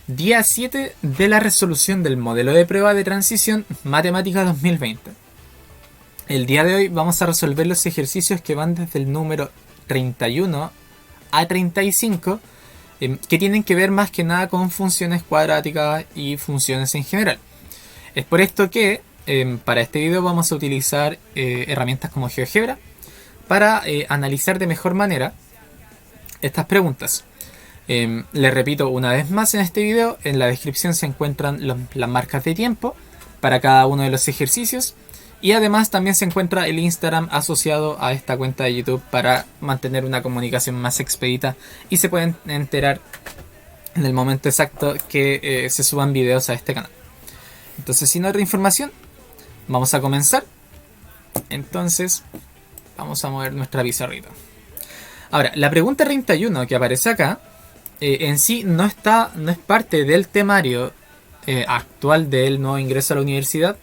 Día 7 de la resolución del modelo de prueba de transición Matemática 2020. El día de hoy vamos a resolver los ejercicios que van desde el número 31 a 35, que tienen que ver más que nada con funciones cuadráticas y funciones en general. Es por esto que para este video vamos a utilizar herramientas como GeoGebra para analizar de mejor manera estas preguntas. Les repito una vez más en este video, en la descripción se encuentran las marcas de tiempo para cada uno de los ejercicios, y además también se encuentra el Instagram asociado a esta cuenta de YouTube para mantener una comunicación más expedita y se pueden enterar en el momento exacto que se suban videos a este canal. Entonces, sin otra información, vamos a comenzar. Entonces vamos a mover nuestra pizarrita. Ahora, la pregunta 31 que aparece acá en sí no es parte del temario actual del nuevo ingreso a la universidad,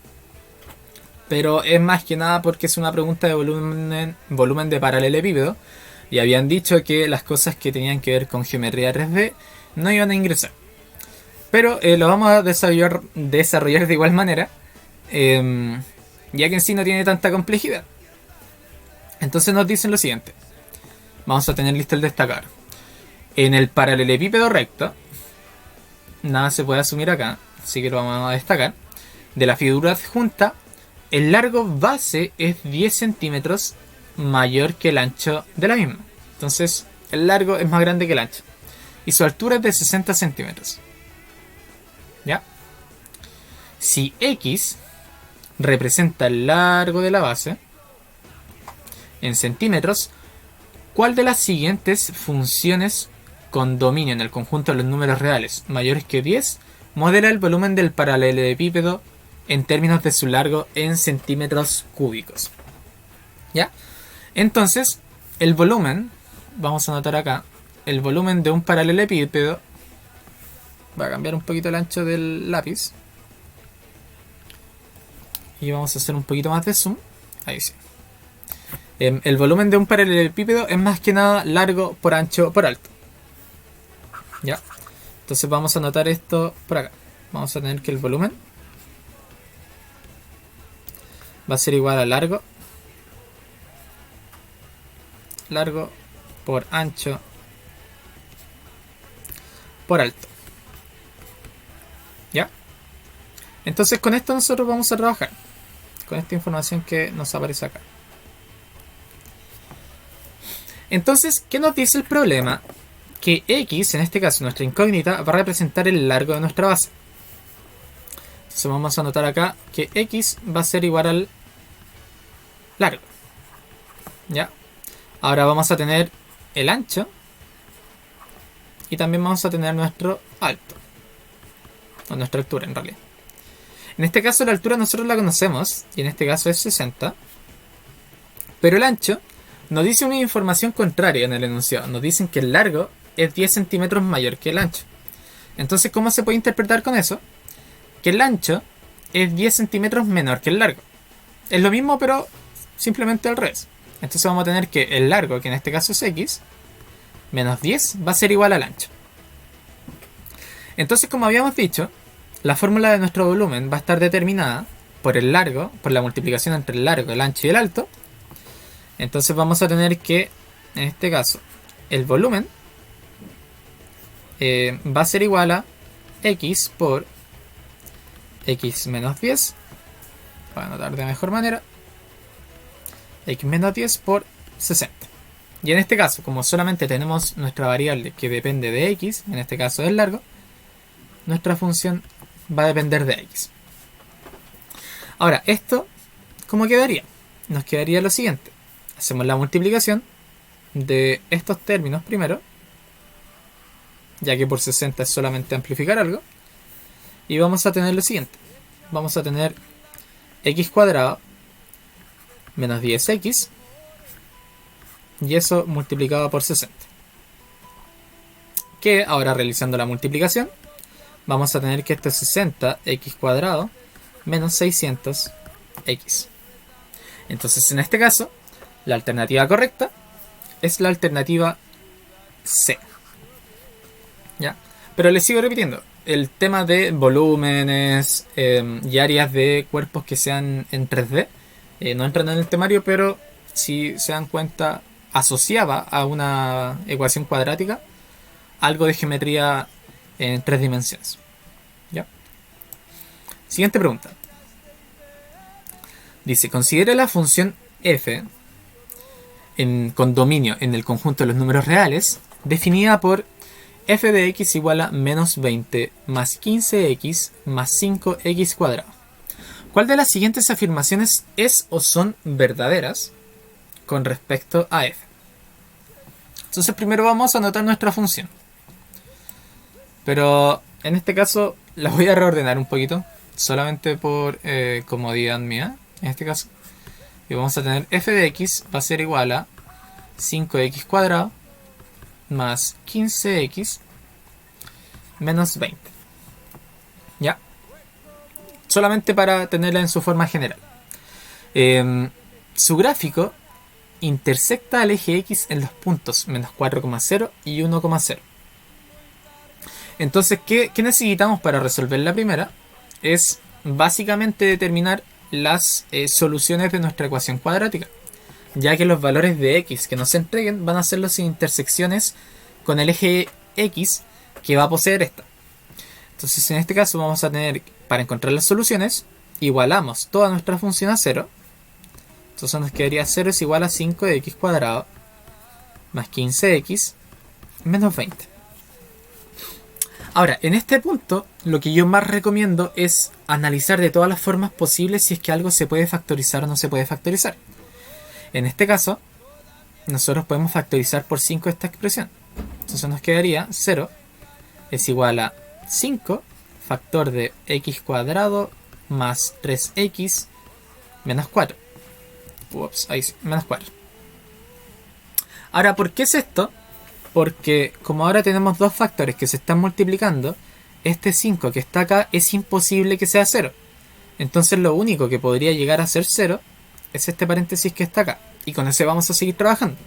pero es más que nada porque es una pregunta de volumen de paralelepípedo, y habían dicho que las cosas que tenían que ver con geometría 3D no iban a ingresar. Pero lo vamos a desarrollar de igual manera, ya que en sí no tiene tanta complejidad. Entonces nos dicen lo siguiente. Vamos a tener listo el destacar. En el paralelepípedo recto, nada se puede asumir acá, así que lo vamos a destacar. De la figura adjunta, el largo base es 10 centímetros mayor que el ancho de la misma. Entonces, el largo es más grande que el ancho. Y su altura es de 60 centímetros. ¿Ya? Si X representa el largo de la base en centímetros, ¿cuál de las siguientes funciones con dominio en el conjunto de los números reales mayores que 10 modela el volumen del paralelepípedo en términos de su largo en centímetros cúbicos? ¿Ya? Entonces, el volumen, vamos a anotar acá, el volumen de un paralelepípedo, voy a cambiar un poquito el ancho del lápiz y vamos a hacer un poquito más de zoom, ahí sí. El volumen de un paralelepípedo es más que nada largo por ancho por alto. ¿Ya? Entonces vamos a anotar esto por acá. Vamos a tener que el volumen va a ser igual a largo por ancho por alto. ¿Ya? Entonces con esto nosotros vamos a trabajar, con esta información que nos aparece acá. Entonces, ¿qué nos dice el problema? Que X, en este caso nuestra incógnita, va a representar el largo de nuestra base. Entonces vamos a anotar acá que X va a ser igual al largo. ¿Ya? Ahora vamos a tener el ancho y también vamos a tener nuestro alto, o nuestra altura en realidad. En este caso la altura nosotros la conocemos, y en este caso es 60, pero el ancho nos dice una información contraria en el enunciado. Nos dicen que el largo es 10 centímetros mayor que el ancho. Entonces, ¿cómo se puede interpretar con eso? Que el ancho es 10 centímetros menor que el largo. Es lo mismo, pero simplemente al revés. Entonces vamos a tener que el largo, que en este caso es X, menos 10 va a ser igual al ancho. Entonces, como habíamos dicho, la fórmula de nuestro volumen va a estar determinada por el largo, por la multiplicación entre el largo, el ancho y el alto. Entonces vamos a tener que, en este caso, el volumen va a ser igual a X por X menos 10. Voy a anotar de mejor manera. X menos 10 por 60. Y en este caso, como solamente tenemos nuestra variable que depende de X, en este caso del largo, nuestra función va a depender de X. Ahora, esto, ¿cómo quedaría? Nos quedaría lo siguiente. Hacemos la multiplicación de estos términos primero, ya que por 60 es solamente amplificar algo, y vamos a tener lo siguiente. Vamos a tener x cuadrado menos 10x, y eso multiplicado por 60. Que ahora, realizando la multiplicación, vamos a tener que esto es 60x cuadrado menos 600x. Entonces, en este caso, la alternativa correcta es la alternativa C. ¿Ya? Pero les sigo repitiendo. el tema de volúmenes y áreas de cuerpos que sean en 3D. No entran en el temario, pero si se dan cuenta, asociaba a una ecuación cuadrática algo de geometría en 3 dimensiones. ¿Ya? Siguiente pregunta. Dice, considera la función f con dominio en el conjunto de los números reales, definida por f de x igual a menos 20 más 15x más 5x cuadrado. ¿Cuál de las siguientes afirmaciones es o son verdaderas con respecto a f? Entonces primero vamos a anotar nuestra función. Pero en este caso la voy a reordenar un poquito, solamente por comodidad mía. En este caso, y vamos a tener f de x va a ser igual a 5x cuadrado más 15x menos 20. ¿Ya? Solamente para tenerla en su forma general. Su gráfico intersecta al eje x en los puntos menos 4,0 y 1,0. Entonces, ¿qué necesitamos para resolver la primera? Es básicamente determinar las soluciones de nuestra ecuación cuadrática, ya que los valores de x que nos entreguen van a ser las intersecciones con el eje x que va a poseer esta. Entonces en este caso vamos a tener, para encontrar las soluciones, igualamos toda nuestra función a 0. Entonces nos quedaría 0 es igual a 5 de x cuadrado más 15x menos 20. Ahora, en este punto, lo que yo más recomiendo es analizar de todas las formas posibles si es que algo se puede factorizar o no se puede factorizar. En este caso, nosotros podemos factorizar por 5 esta expresión. Entonces nos quedaría 0 es igual a 5 factor de x cuadrado más 3x menos 4. Ups, ahí sí, menos 4. Ahora, ¿por qué es esto? Porque como ahora tenemos dos factores que se están multiplicando, este 5 que está acá es imposible que sea 0. Entonces lo único que podría llegar a ser 0 es este paréntesis que está acá. Y con ese vamos a seguir trabajando.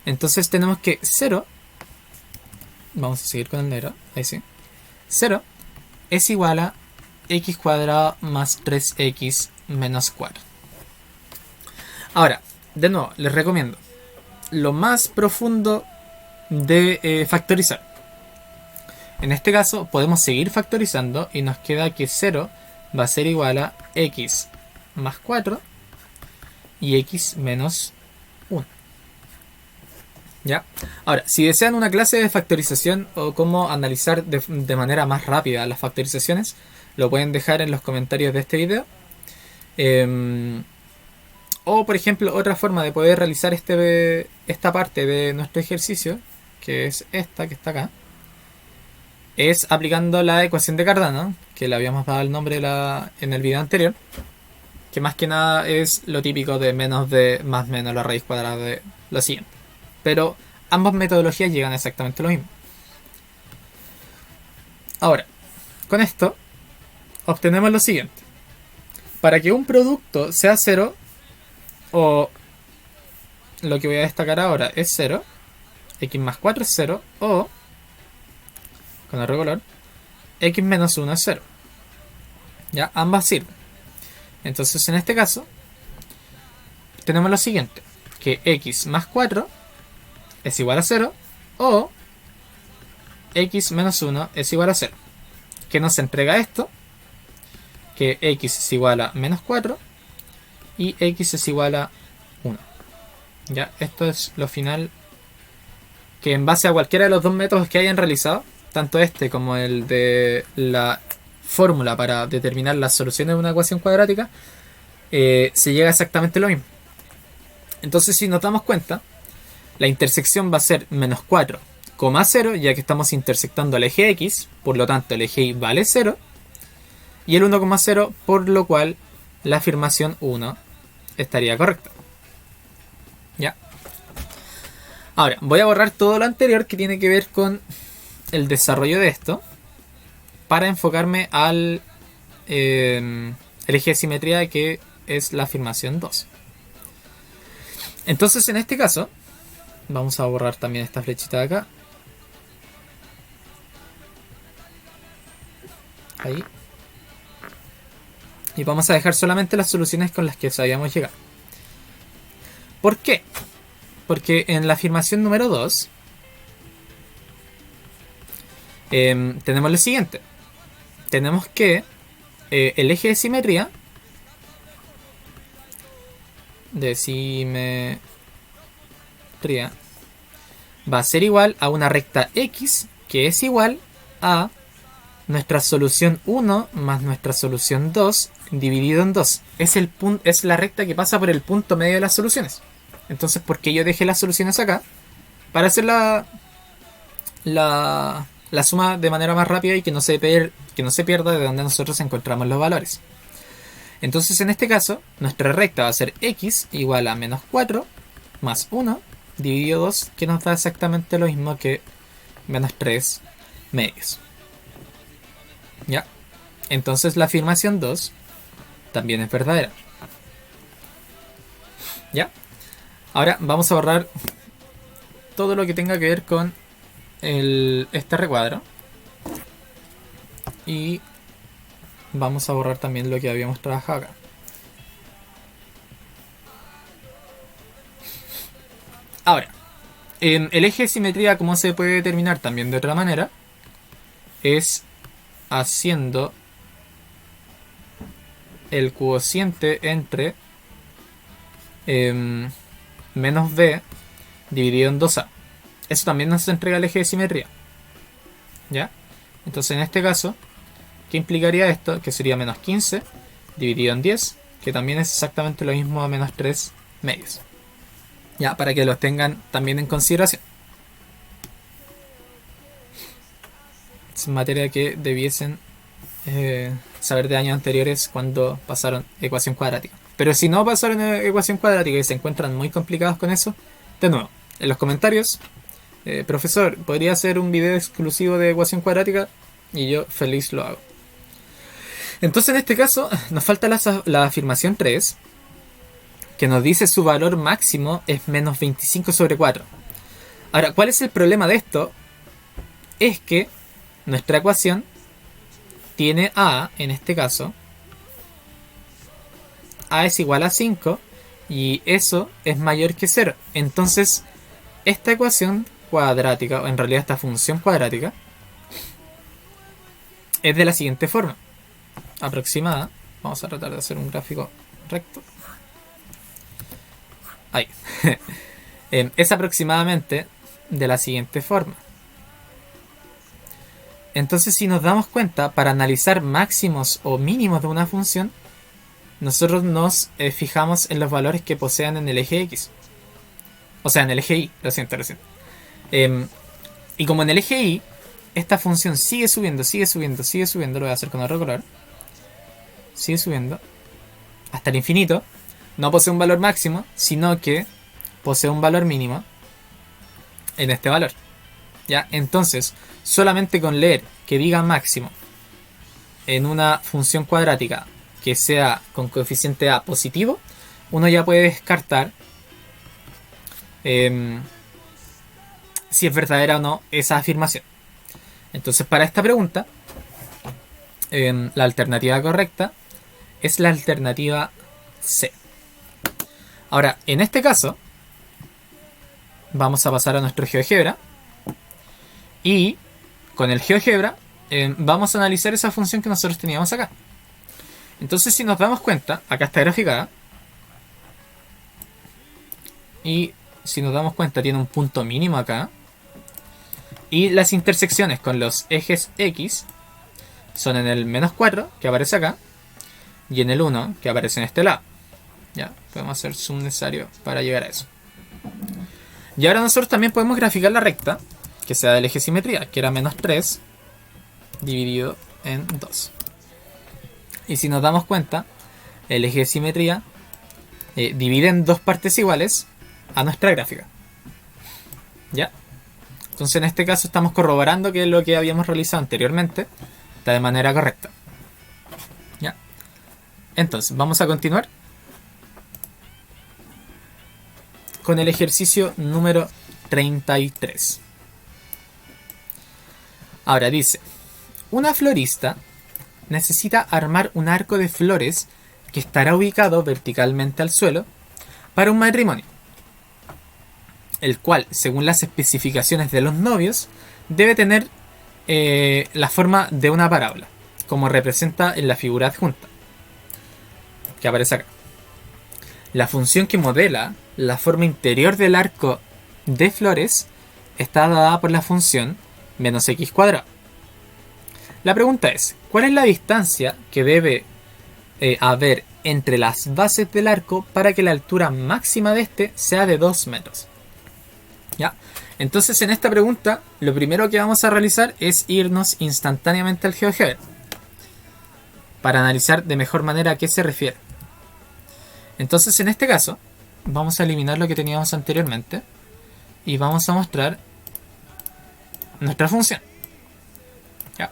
Entonces tenemos que 0, vamos a seguir con el negro, ahí sí, 0 es igual a x cuadrado más 3x menos 4. Ahora, de nuevo, les recomiendo lo más profundo de factorizar. En este caso podemos seguir factorizando y nos queda que 0 va a ser igual a x más 4 y x menos 1. ¿Ya? Ahora, si desean una clase de factorización o cómo analizar de manera más rápida las factorizaciones, lo pueden dejar en los comentarios de este video. O por ejemplo, otra forma de poder realizar esta parte de nuestro ejercicio, que es esta que está acá, es aplicando la ecuación de Cardano, que le habíamos dado el nombre en el video anterior, que más que nada es lo típico de menos de más menos la raíz cuadrada de lo siguiente. Pero ambas metodologías llegan exactamente a lo mismo. Ahora, con esto obtenemos lo siguiente. Para que un producto sea 0, o lo que voy a destacar ahora es 0, x más 4 es 0, o, con otro color, x menos 1 es 0. Ya, ambas sirven. Entonces en este caso tenemos lo siguiente, que x más 4 es igual a 0, o x menos 1 es igual a 0. ¿Qué nos entrega esto? Que x es igual a menos 4 y x es igual a 1. Ya, esto es lo final, que en base a cualquiera de los dos métodos que hayan realizado, tanto este como el de la fórmula para determinar las soluciones de una ecuación cuadrática, se llega a exactamente lo mismo. Entonces, si nos damos cuenta, la intersección va a ser menos 4,0, ya que estamos intersectando el eje x, por lo tanto el eje y vale 0, y el 1,0, por lo cual la afirmación 1 estaría correcta. Ya. Ahora, voy a borrar todo lo anterior que tiene que ver con el desarrollo de esto, para enfocarme al el eje de simetría, que es la afirmación 2. Entonces, en este caso, vamos a borrar también esta flechita de acá. Ahí. Y vamos a dejar solamente las soluciones con las que sabíamos llegar. ¿Por qué? Porque en la afirmación número 2 tenemos lo siguiente. Tenemos que el eje de simetría va a ser igual a una recta X, que es igual a nuestra solución 1 más nuestra solución 2 dividido en 2. Es la recta que pasa por el punto medio de las soluciones. Entonces, ¿por qué yo dejé las soluciones acá? Para hacer la suma de manera más rápida y que no se pierda de donde nosotros encontramos los valores. Entonces, en este caso, nuestra recta va a ser X igual a menos 4 más 1 dividido 2, que nos da exactamente lo mismo que menos 3 medios. ¿Ya? Entonces la afirmación 2 también es verdadera. ¿Ya? Ahora vamos a borrar todo lo que tenga que ver con este recuadro. Y vamos a borrar también lo que habíamos trabajado acá. Ahora, el eje de simetría, ¿cómo se puede determinar también de otra manera? Es haciendo el cociente entre menos b dividido en 2a. Eso también nos entrega el eje de simetría. ¿Ya? Entonces en este caso, ¿qué implicaría esto? Que sería menos 15 dividido en 10, que también es exactamente lo mismo a menos 3 medios. Ya, para que los tengan también en consideración. Es materia que debiesen saber de años anteriores cuando pasaron ecuación cuadrática. Pero si no pasaron ecuación cuadrática y se encuentran muy complicados con eso, de nuevo, en los comentarios, profesor, ¿podría hacer un video exclusivo de ecuación cuadrática? Y yo feliz lo hago. Entonces en este caso nos falta la afirmación 3, que nos dice su valor máximo es menos 25 sobre 4. Ahora, ¿cuál es el problema de esto? Es que nuestra ecuación tiene a, en este caso, a es igual a 5 y eso es mayor que 0. Entonces, esta ecuación cuadrática, o en realidad esta función cuadrática, es de la siguiente forma. Aproximada. Vamos a tratar de hacer un gráfico recto. Ahí. Es aproximadamente de la siguiente forma. Entonces, si nos damos cuenta, para analizar máximos o mínimos de una función, nosotros nos fijamos en los valores que posean en el eje X. O sea, en el eje Y, lo siento. Y como en el eje Y, esta función sigue subiendo, lo voy a hacer con otro color. Sigue subiendo hasta el infinito. No posee un valor máximo, sino que posee un valor mínimo en este valor. ¿Ya? Entonces, solamente con leer que diga máximo en una función cuadrática que sea con coeficiente a positivo, uno ya puede descartar si es verdadera o no esa afirmación. Entonces, para esta pregunta, la alternativa correcta es la alternativa C. Ahora, en este caso, vamos a pasar a nuestro GeoGebra. Y con el GeoGebra vamos a analizar esa función que nosotros teníamos acá. Entonces, si nos damos cuenta, acá está graficada. Y si nos damos cuenta, tiene un punto mínimo acá. Y las intersecciones con los ejes X son en el menos 4, que aparece acá, y en el 1, que aparece en este lado. Ya, podemos hacer zoom necesario para llegar a eso. Y ahora nosotros también podemos graficar la recta que sea del eje simetría, que era menos 3 dividido en 2. Y si nos damos cuenta, el eje de simetría divide en dos partes iguales a nuestra gráfica. ¿Ya? Entonces en este caso estamos corroborando que lo que habíamos realizado anteriormente está de manera correcta. ¿Ya? Entonces, vamos a continuar con el ejercicio número 33. Ahora dice, una florista necesita armar un arco de flores que estará ubicado verticalmente al suelo para un matrimonio, el cual, según las especificaciones de los novios, debe tener la forma de una parábola, como representa en la figura adjunta, que aparece acá. La función que modela la forma interior del arco de flores está dada por la función menos x cuadrado. La pregunta es, ¿cuál es la distancia que debe haber entre las bases del arco para que la altura máxima de este sea de 2 metros? ¿Ya? Entonces, en esta pregunta, lo primero que vamos a realizar es irnos instantáneamente al GeoGebra para analizar de mejor manera a qué se refiere. Entonces, en este caso, vamos a eliminar lo que teníamos anteriormente y vamos a mostrar nuestra función. ¿Ya?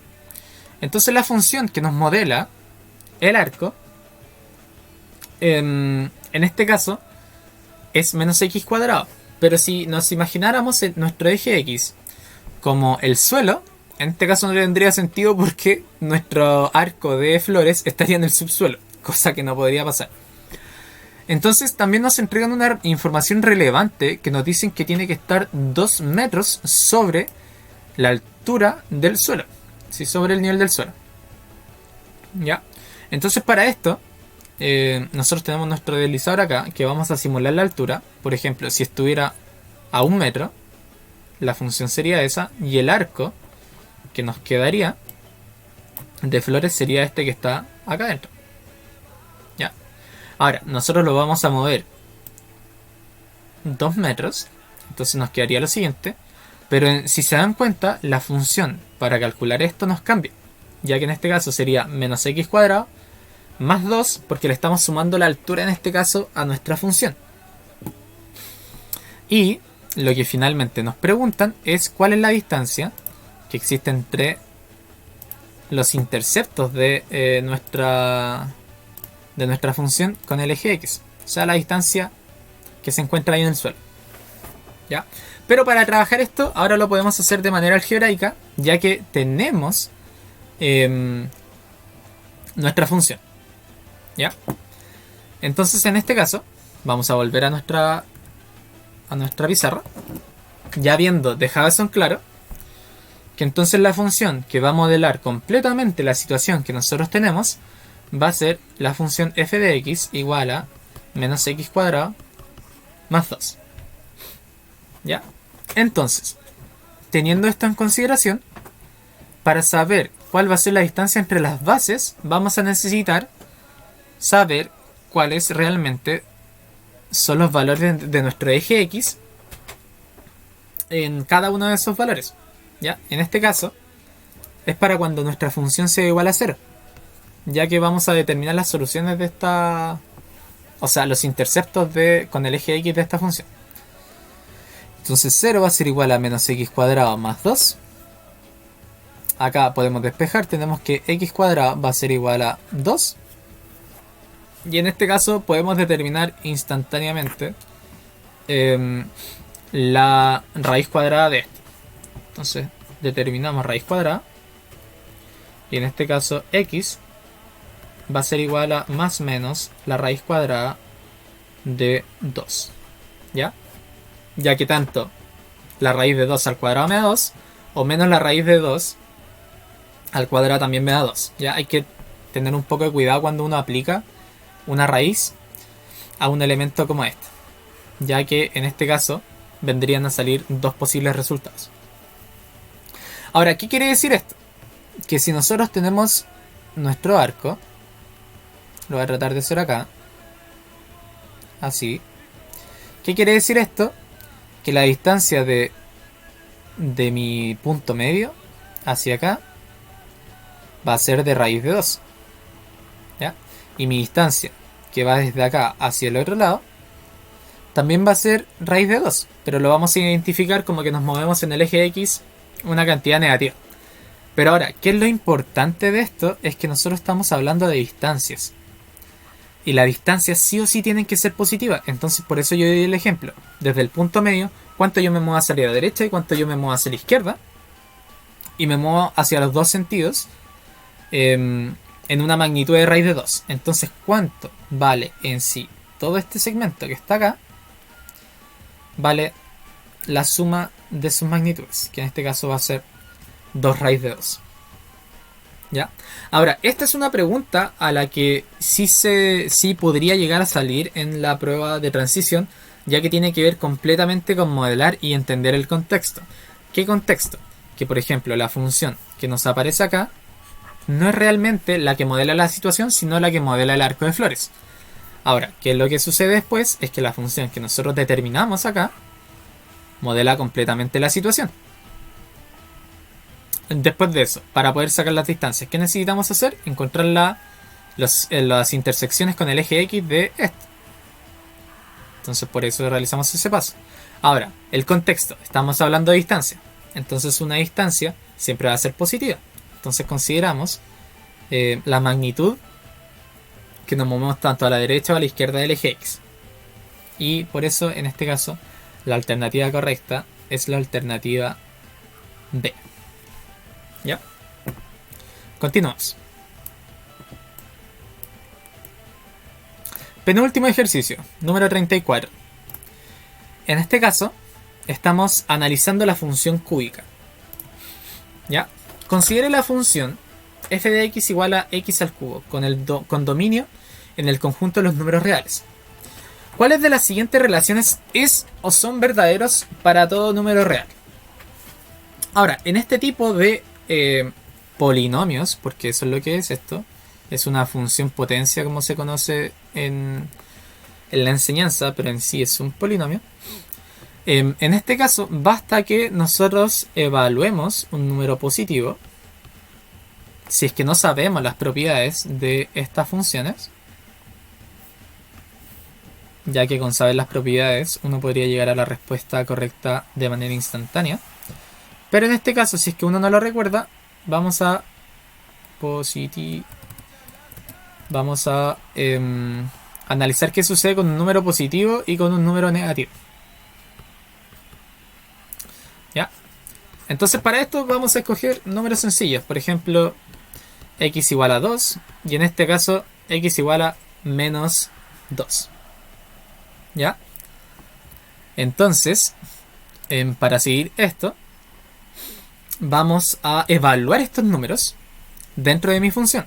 Entonces, la función que nos modela el arco, en este caso, es menos x cuadrado. Pero si nos imagináramos nuestro eje X como el suelo, en este caso no tendría sentido porque nuestro arco de flores estaría en el subsuelo, cosa que no podría pasar. Entonces también nos entregan una información relevante que nos dicen que tiene que estar 2 metros sobre la altura del suelo, ¿sí? Sobre el nivel del suelo. ¿Ya? Entonces para esto nosotros tenemos nuestro deslizador acá, que vamos a simular la altura. Por ejemplo, si estuviera a 1 metro, la función sería esa, y el arco que nos quedaría de flores sería este que está acá adentro. ¿Ya? Ahora, nosotros lo vamos a mover 2 metros, entonces nos quedaría lo siguiente, pero si se dan cuenta, la función para calcular esto nos cambia, ya que en este caso sería menos x cuadrado más 2, porque le estamos sumando la altura en este caso a nuestra función. Y lo que finalmente nos preguntan es cuál es la distancia que existe entre los interceptos de nuestra función con el eje X. O sea, la distancia que se encuentra ahí en el suelo. ¿Ya? Pero para trabajar esto, ahora lo podemos hacer de manera algebraica, ya que tenemos nuestra función. ¿Ya? Entonces en este caso vamos a volver a nuestra pizarra, ya habiendo dejado eso en claro, que entonces la función que va a modelar completamente la situación que nosotros tenemos va a ser la función f de x igual a menos x cuadrado más 2. ¿Ya? Entonces, teniendo esto en consideración, para saber cuál va a ser la distancia entre las bases, vamos a necesitar saber cuáles realmente son los valores de nuestro eje X en cada uno de esos valores. ¿Ya? En este caso es para cuando nuestra función sea igual a 0, ya que vamos a determinar las soluciones de esta, o sea, los interceptos con el eje X de esta función. Entonces 0 va a ser igual a menos x cuadrado más 2. Acá podemos despejar, tenemos que x cuadrado va a ser igual a 2. Y en este caso podemos determinar instantáneamente la raíz cuadrada de esto. Entonces determinamos raíz cuadrada. Y en este caso x va a ser igual a más menos la raíz cuadrada de 2. ¿Ya? Ya que tanto la raíz de 2 al cuadrado me da 2, o menos la raíz de 2 al cuadrado también me da 2. Ya hay que tener un poco de cuidado cuando uno aplica una raíz a un elemento como este, ya que en este caso vendrían a salir dos posibles resultados. Ahora, ¿qué quiere decir esto? Que si nosotros tenemos nuestro arco, lo voy a tratar de hacer acá, así. ¿Qué quiere decir esto? Que la distancia de mi punto medio hacia acá va a ser de raíz de 2. ¿Ya? Y mi distancia, que va desde acá hacia el otro lado, también va a ser raíz de 2. Pero lo vamos a identificar como que nos movemos en el eje X una cantidad negativa. Pero ahora, ¿qué es lo importante de esto? Es que nosotros estamos hablando de distancias. Y las distancias sí o sí tienen que ser positivas. Entonces por eso yo di el ejemplo. Desde el punto medio, cuánto yo me muevo hacia la derecha y cuánto yo me muevo hacia la izquierda. Y me muevo hacia los dos sentidos. en una magnitud de raíz de 2. Entonces, ¿cuánto vale en sí todo este segmento que está acá? Vale la suma de sus magnitudes, que en este caso va a ser 2 raíz de 2. ¿Ya? Ahora, esta es una pregunta a la que sí podría llegar a salir en la prueba de transición, ya que tiene que ver completamente con modelar y entender el contexto. ¿Qué contexto? Que por ejemplo la función que nos aparece acá no es realmente la que modela la situación, sino la que modela el arco de flores. Ahora, ¿qué es lo que sucede después? Es que la función que nosotros determinamos acá modela completamente la situación. Después de eso, para poder sacar las distancias, ¿qué necesitamos hacer? Encontrar las intersecciones con el eje X de esto. Entonces por eso realizamos ese paso. Ahora, el contexto. Estamos hablando de distancia. Entonces una distancia siempre va a ser positiva. Entonces consideramos la magnitud que nos movemos tanto a la derecha o a la izquierda del eje X. Y por eso en este caso la alternativa correcta es la alternativa B. ¿Ya? Continuamos. Penúltimo ejercicio, número 34. En este caso, estamos analizando la función cúbica. ¿Ya? Considere la función f de x igual a x al cubo, con dominio en el conjunto de los números reales. ¿Cuáles de las siguientes relaciones es o son verdaderos para todo número real? Ahora, en este tipo de polinomios, porque eso es lo que es esto, es una función potencia como se conoce en la enseñanza, pero en sí es un polinomio. En este caso basta que nosotros evaluemos un número positivo, si es que no sabemos las propiedades de estas funciones, ya que con saber las propiedades uno podría llegar a la respuesta correcta de manera instantánea. Pero en este caso, si es que uno no lo recuerda, vamos a analizar qué sucede con un número positivo y con un número negativo. ¿Ya? Entonces para esto vamos a escoger números sencillos. Por ejemplo, x igual a 2 y en este caso x igual a menos 2. ¿Ya? Entonces, para seguir esto, vamos a evaluar estos números dentro de mi función.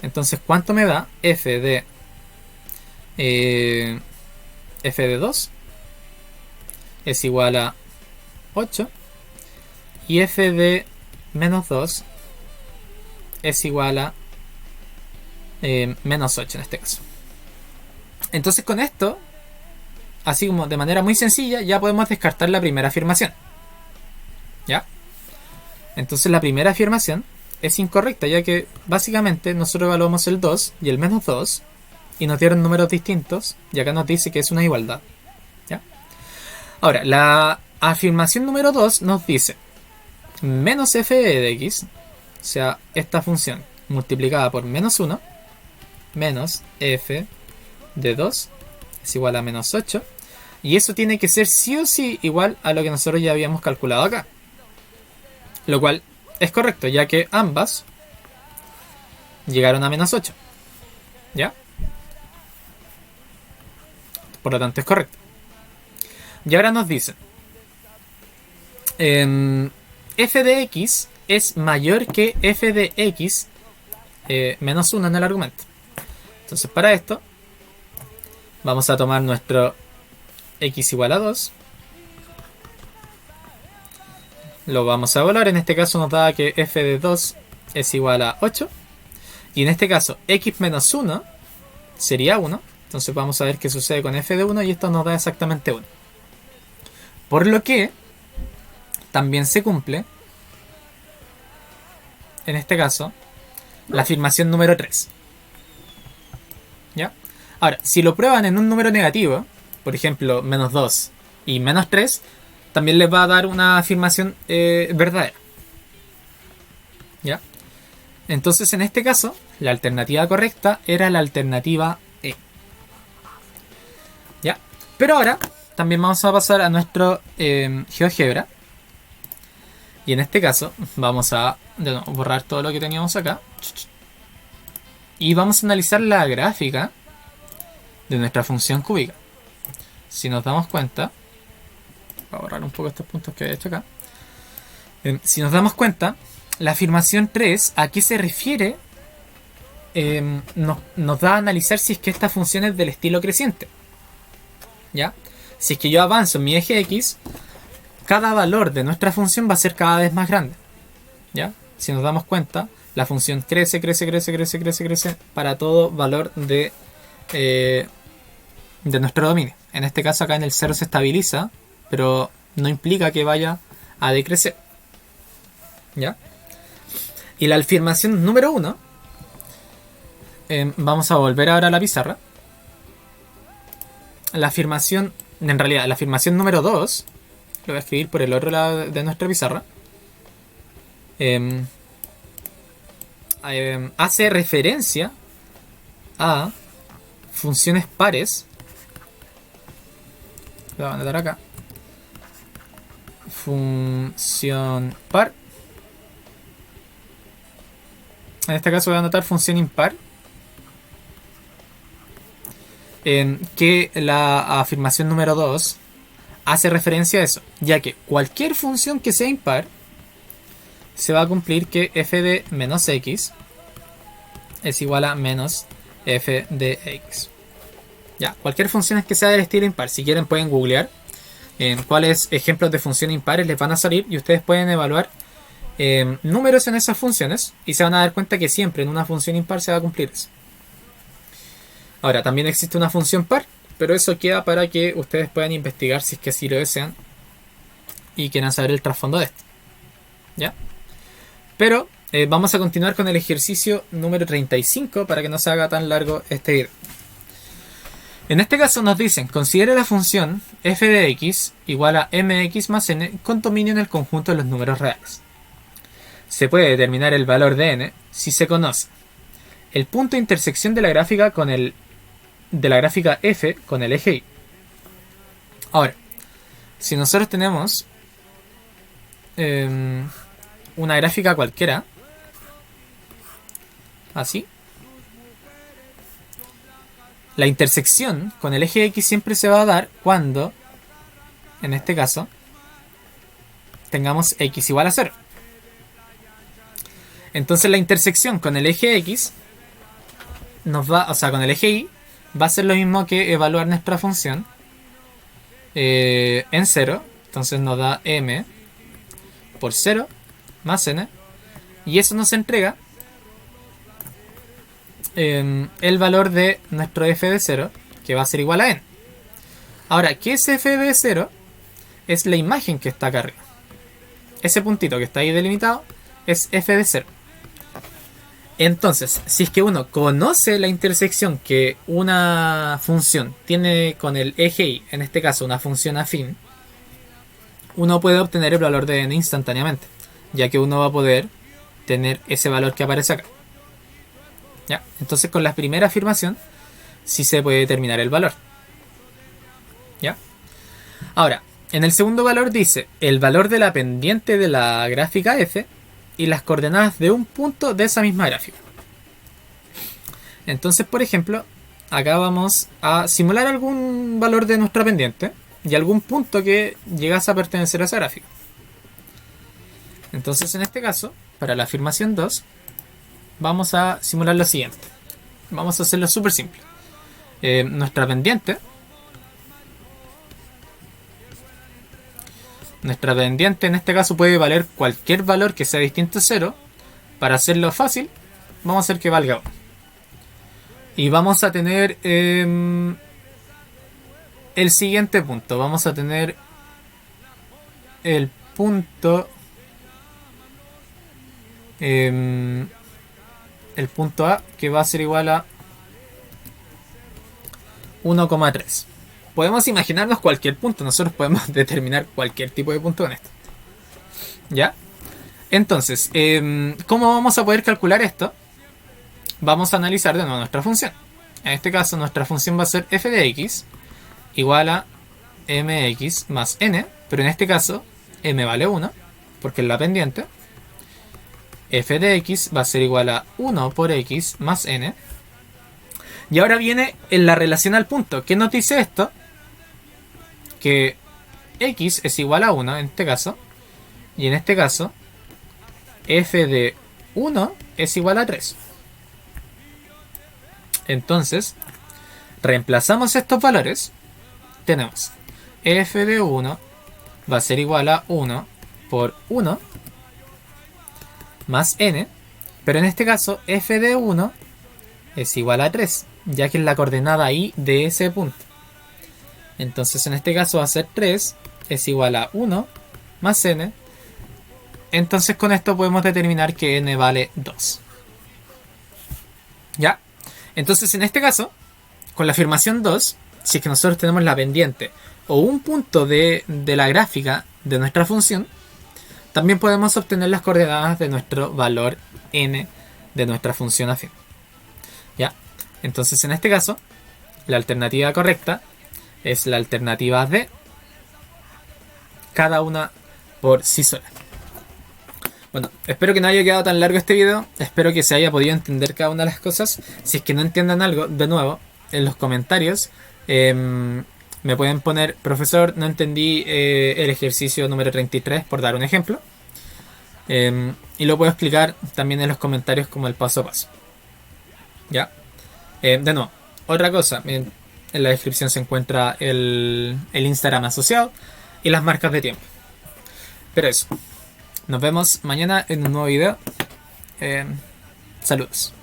Entonces, ¿cuánto me da f de 2? Es igual a 8. Y f de menos 2 es igual a menos 8 en este caso. Entonces con esto, así como de manera muy sencilla, ya podemos descartar la primera afirmación. ¿Ya? Entonces la primera afirmación es incorrecta, ya que básicamente nosotros evaluamos el 2 y el menos 2 y nos dieron números distintos, y acá nos dice que es una igualdad. ¿Ya? Ahora, la afirmación número 2 nos dice menos f de x, o sea, esta función multiplicada por menos 1, menos f de 2 es igual a menos 8, y eso tiene que ser sí o sí igual a lo que nosotros ya habíamos calculado acá, lo cual es correcto, ya que ambas llegaron a menos 8. ¿Ya? Por lo tanto es correcto. Y ahora nos dicen f de x es mayor que f de x menos 1 en el argumento. Entonces para esto vamos a tomar nuestro x igual a 2, lo vamos a evaluar. En este caso nos da que f de 2 es igual a 8, y en este caso x menos 1 sería 1. Entonces vamos a ver qué sucede con f de 1, y esto nos da exactamente 1. Por lo que también se cumple, en este caso, la afirmación número 3. ¿Ya? Ahora, si lo prueban en un número negativo, por ejemplo, menos 2 y menos 3, también les va a dar una afirmación verdadera. ¿Ya? Entonces, en este caso, la alternativa correcta era la alternativa E. ¿Ya? Pero ahora, también vamos a pasar a nuestro GeoGebra. Y en este caso, vamos a borrar todo lo que teníamos acá. Y vamos a analizar la gráfica de nuestra función cúbica. Si nos damos cuenta, voy a borrar un poco estos puntos que he hecho acá. Si nos damos cuenta, la afirmación 3, ¿a qué se refiere? Nos da a analizar si es que esta función es del estilo creciente. ¿Ya? Si es que yo avanzo en mi eje X, cada valor de nuestra función va a ser cada vez más grande. ¿Ya? Si nos damos cuenta, la función crece para todo valor de nuestro dominio. En este caso acá en el 0 se estabiliza, pero no implica que vaya a decrecer. ¿Ya? Y la afirmación número 1, vamos a volver ahora a la pizarra. La afirmación número 2, lo voy a escribir por el otro lado de nuestra pizarra. Hace referencia a funciones pares. Lo voy a anotar acá. Función par. En este caso voy a anotar función impar. Que la afirmación número 2 hace referencia a eso, ya que cualquier función que sea impar se va a cumplir que f de menos x es igual a menos f de x. Ya, cualquier función que sea del estilo impar, si quieren pueden googlear cuáles ejemplos de funciones impares les van a salir y ustedes pueden evaluar números en esas funciones y se van a dar cuenta que siempre en una función impar se va a cumplir eso. Ahora, también existe una función par, pero eso queda para que ustedes puedan investigar si es que así lo desean y quieran saber el trasfondo de esto. ¿Ya? Pero vamos a continuar con el ejercicio número 35 para que no se haga tan largo este video. En este caso nos dicen, considere la función f de x igual a mx más n con dominio en el conjunto de los números reales. Se puede determinar el valor de n si se conoce el punto de intersección de la gráfica f con el eje y. Ahora, si nosotros tenemos una gráfica cualquiera, así, la intersección con el eje X siempre se va a dar cuando, en este caso, tengamos X igual a 0. Entonces la intersección con el eje X con el eje Y va a ser lo mismo que evaluar nuestra función en 0. Entonces nos da m por 0 más n. Y eso nos entrega el valor de nuestro f de 0, que va a ser igual a n. Ahora, ¿qué es f de 0? Es la imagen que está acá arriba. Ese puntito que está ahí delimitado es f de 0. Entonces, si es que uno conoce la intersección que una función tiene con el eje y, en este caso una función afín, uno puede obtener el valor de n instantáneamente, ya que uno va a poder tener ese valor que aparece acá. ¿Ya? Entonces con la primera afirmación sí se puede determinar el valor. ¿Ya? Ahora, en el segundo valor dice el valor de la pendiente de la gráfica f y las coordenadas de un punto de esa misma gráfica. Entonces, por ejemplo, acá vamos a simular algún valor de nuestra pendiente y algún punto que llegase a pertenecer a esa gráfica. Entonces, en este caso, para la afirmación 2, vamos a simular lo siguiente. Vamos a hacerlo súper simple. Nuestra pendiente en este caso puede valer cualquier valor que sea distinto a 0. Para hacerlo fácil, vamos a hacer que valga 1. Y vamos a tener el siguiente punto. Vamos a tener el punto A, que va a ser igual a 1,3. Podemos imaginarnos cualquier punto. Nosotros podemos determinar cualquier tipo de punto con esto. ¿Ya? Entonces, ¿cómo vamos a poder calcular esto? Vamos a analizar de nuevo nuestra función. En este caso, nuestra función va a ser f de x igual a mx más n. Pero en este caso, m vale 1, porque es la pendiente. f de x va a ser igual a 1 por x más n. Y ahora viene en la relación al punto. ¿Qué nos dice esto? Que x es igual a 1 en este caso. Y en este caso, f de 1 es igual a 3. Entonces, reemplazamos estos valores. Tenemos f de 1 va a ser igual a 1 por 1 más n. Pero en este caso, f de 1 es igual a 3, ya que es la coordenada y de ese punto. Entonces en este caso va a ser 3 es igual a 1 más n. Entonces con esto podemos determinar que n vale 2. ¿Ya? Entonces en este caso, con la afirmación 2, si es que nosotros tenemos la pendiente o un punto de la gráfica de nuestra función, también podemos obtener las coordenadas de nuestro valor n de nuestra función afín. ¿Ya? Entonces en este caso, la alternativa correcta es la alternativa D, cada una por sí sola. Bueno, espero que no haya quedado tan largo este video. Espero que se haya podido entender cada una de las cosas. Si es que no entiendan algo, de nuevo, en los comentarios me pueden poner: profesor, no entendí el ejercicio número 33, por dar un ejemplo. Y lo puedo explicar también en los comentarios como el paso a paso. ¿Ya? De nuevo, otra cosa, en la descripción se encuentra el Instagram asociado y las marcas de tiempo. Pero eso, nos vemos mañana en un nuevo video. Saludos.